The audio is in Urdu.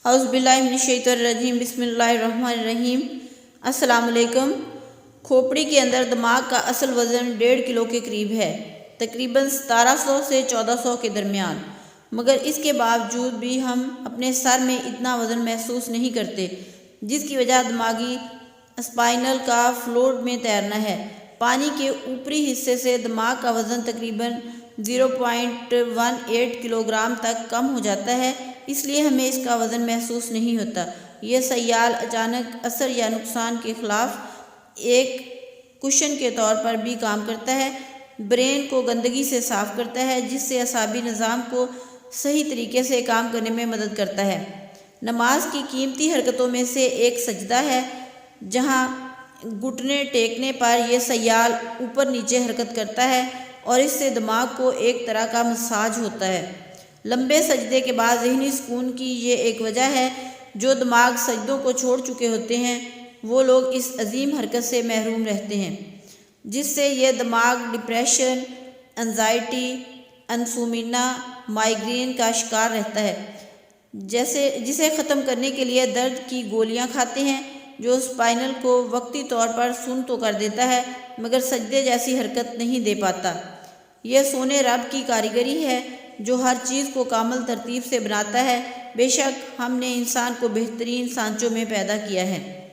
اعوذ باللہ من الشیطان الرجیم، بسم اللہ الرحمن الرحیم۔ السلام علیکم۔ کھوپڑی کے اندر دماغ کا اصل وزن 1.5 کلو کے قریب ہے، تقریباً 1700 سے 1400 کے درمیان، مگر اس کے باوجود بھی ہم اپنے سر میں اتنا وزن محسوس نہیں کرتے، جس کی وجہ دماغی اسپائنل کا فلوئڈ میں تیرنا ہے۔ پانی کے اوپری حصے سے دماغ کا وزن تقریباً 0.18 کلو گرام تک کم ہو جاتا ہے، اس لیے ہمیں اس کا وزن محسوس نہیں ہوتا۔ یہ سیال اچانک اثر یا نقصان کے خلاف ایک کشن کے طور پر بھی کام کرتا ہے، برین کو گندگی سے صاف کرتا ہے، جس سے اعصابی نظام کو صحیح طریقے سے کام کرنے میں مدد کرتا ہے۔ نماز کی قیمتی حرکتوں میں سے ایک سجدہ ہے، جہاں گھٹنے ٹیکنے پر یہ سیال اوپر نیچے حرکت کرتا ہے اور اس سے دماغ کو ایک طرح کا مساج ہوتا ہے۔ لمبے سجدے کے بعد ذہنی سکون کی یہ ایک وجہ ہے۔ جو دماغ سجدوں کو چھوڑ چکے ہوتے ہیں وہ لوگ اس عظیم حرکت سے محروم رہتے ہیں، جس سے یہ دماغ ڈپریشن، انزائٹی، انسومنیا، مائیگرین کا شکار رہتا ہے، جسے ختم کرنے کے لیے درد کی گولیاں کھاتے ہیں، جو اسپائنل کو وقتی طور پر سن تو کر دیتا ہے مگر سجدے جیسی حرکت نہیں دے پاتا۔ یہ سونے رب کی کاریگری ہے جو ہر چیز کو کامل ترتیب سے بناتا ہے۔ بے شک ہم نے انسان کو بہترین سانچوں میں پیدا کیا ہے۔